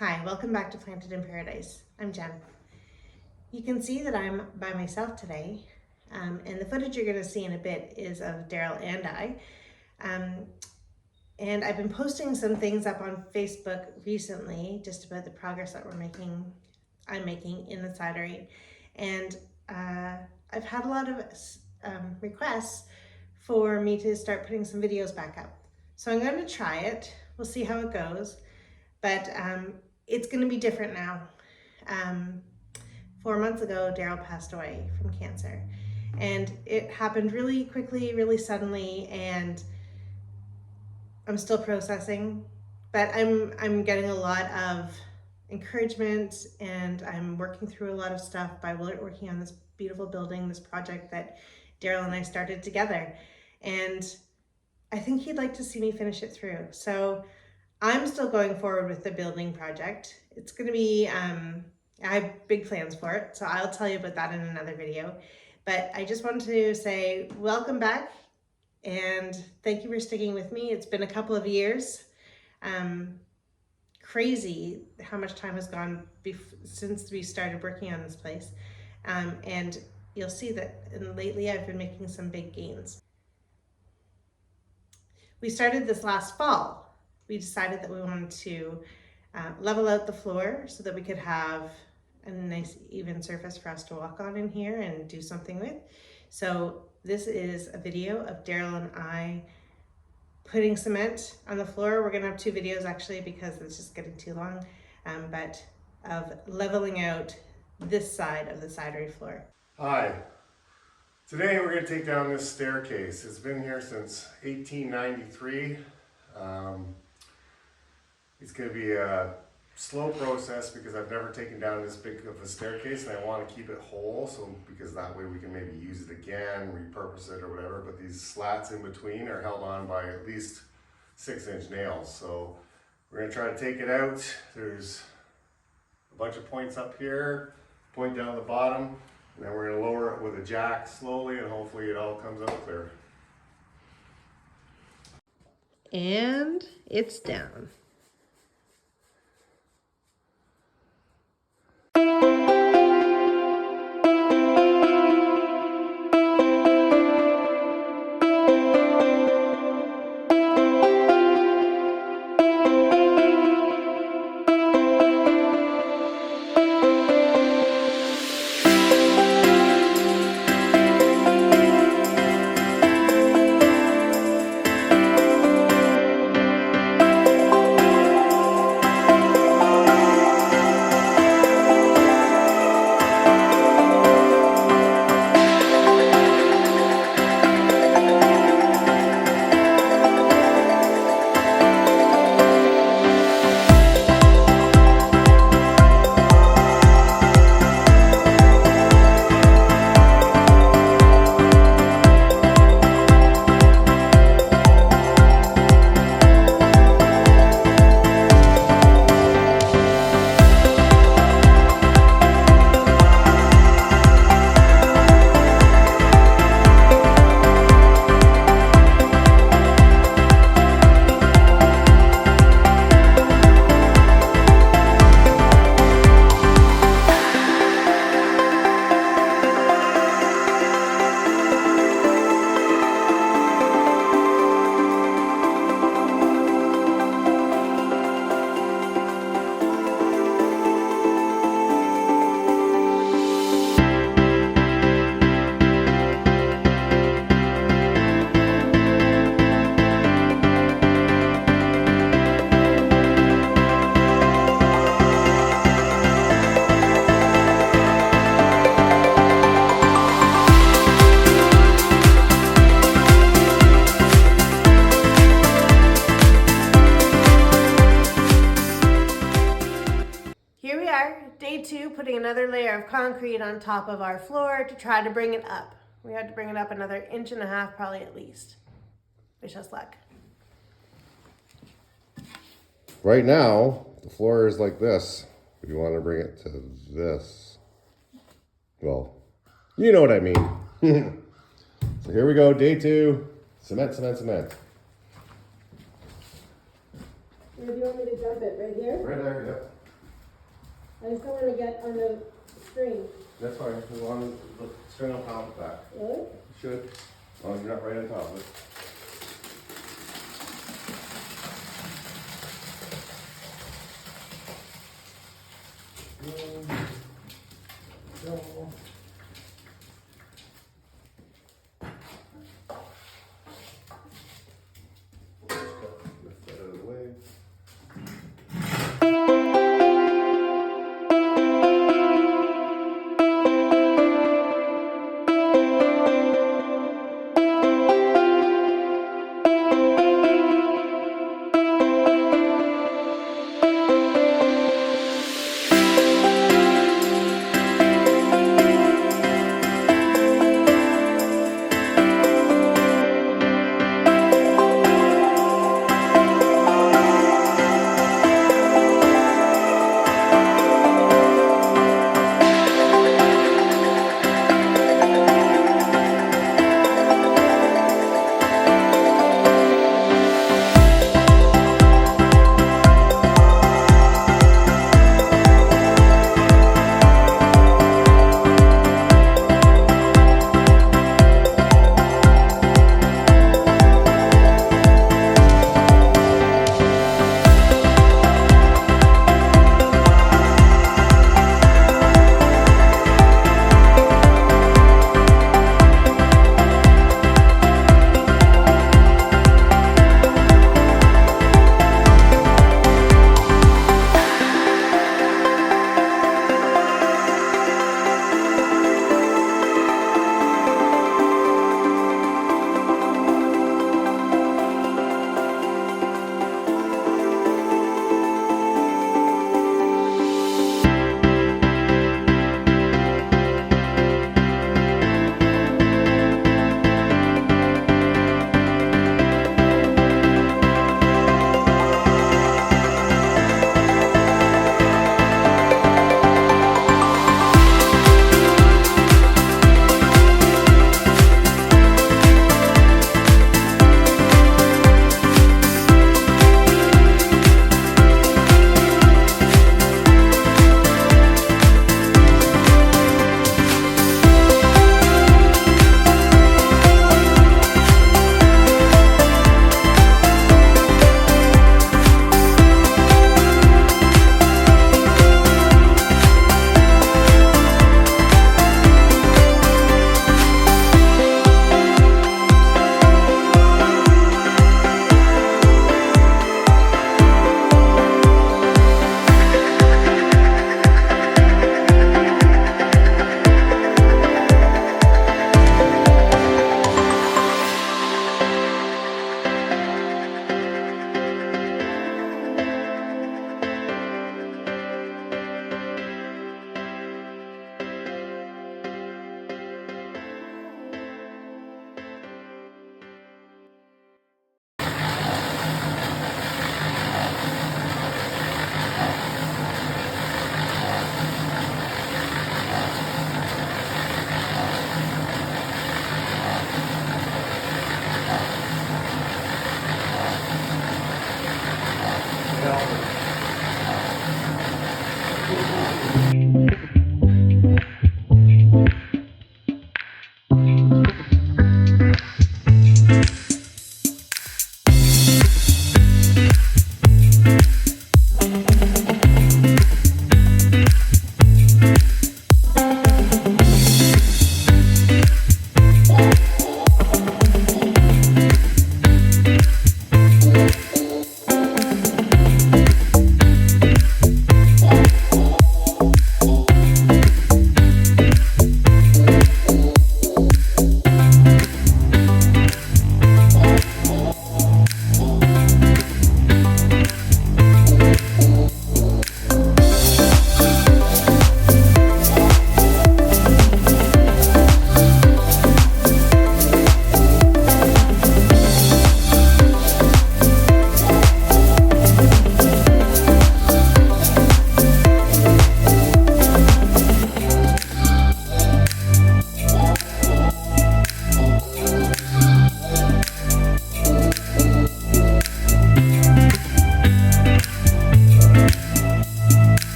Hi, welcome back to Planted in Paradise. I'm Jen. You can see that I'm by myself today, and the footage you're going to see in a bit is of Daryl and I. And I've been posting some things up on Facebook recently just about the progress that I'm making in the cidery. And I've had a lot of requests for me to start putting some videos back up. So I'm going to try it. We'll see how it goes. But it's going to be different now. 4 months ago, Daryl passed away from cancer. And it happened really quickly, really suddenly, and I'm still processing. But I'm getting a lot of encouragement, and I'm working through a lot of stuff by working on this beautiful building, this project that Daryl and I started together. And I think he'd like to see me finish it through. So I'm still going forward with the building project. It's going to be, I have big plans for it, so I'll tell you about that in another video. But I just wanted to say welcome back and thank you for sticking with me. It's been a couple of years. Crazy how much time has gone since we started working on this place. And you'll see that lately I've been making some big gains. We started this last fall. We decided that we wanted to level out the floor so that we could have a nice even surface for us to walk on in here and do something with. So this is a video of Daryl and I putting cement on the floor. We're gonna have two videos actually because it's just getting too long, but of leveling out this side of the cidery floor. Hi. Today we're going to take down this staircase. It's been here since 1893. It's going to be a slow process because I've never taken down this big of a staircase and I want to keep it whole, so because that way we can maybe use it again, repurpose it or whatever, but these slats in between are held on by at least 6-inch nails. So we're going to try to take it out. There's a bunch of points up here, point down the bottom, and then we're going to lower it with a jack slowly and hopefully it all comes out clear. And it's down. Here we are, day 2, putting another layer of concrete on top of our floor to try to bring it up. We had to bring it up another 1.5 inches, probably at least. Wish us luck. Right now, the floor is like this. If you want to bring it to this, well, you know what I mean. So here we go, day 2, cement, cement, cement. Where do you want me to dump it? Right here? Right there, yep. I just don't wanna get on the string. That's fine, as long as the string will pop it back. Really? Should, as long as you're not right on top of it. Go. Lift that out of the way.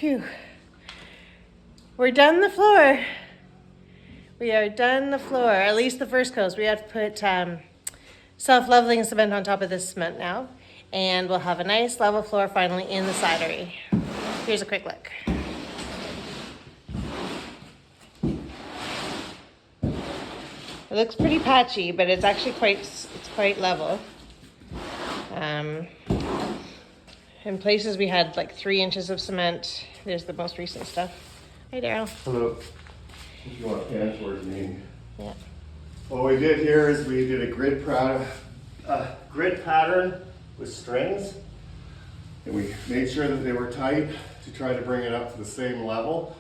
Phew. We're done the floor. We are done the floor, at least the first coat. We have to put self-leveling cement on top of this cement now. And we'll have a nice level floor finally in the cidery. Here's a quick look. It looks pretty patchy, but it's actually quite level. In places we had like 3 inches of cement. There's the most recent stuff. Hey, Daryl. Hello. If you want to pan towards me. Yeah. What we did here is we did a grid pattern with strings, and we made sure that they were tight to try to bring it up to the same level.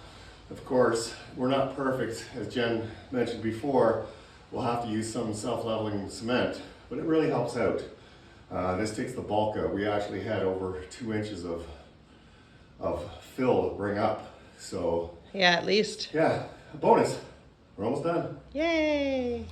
Of course, we're not perfect, as Jen mentioned before. We'll have to use some self-leveling cement, but it really helps out. This takes the bulk out. We actually had over 2 inches of fill to bring up. So Yeah, at least. yeah, a bonus. We're almost done. Yay!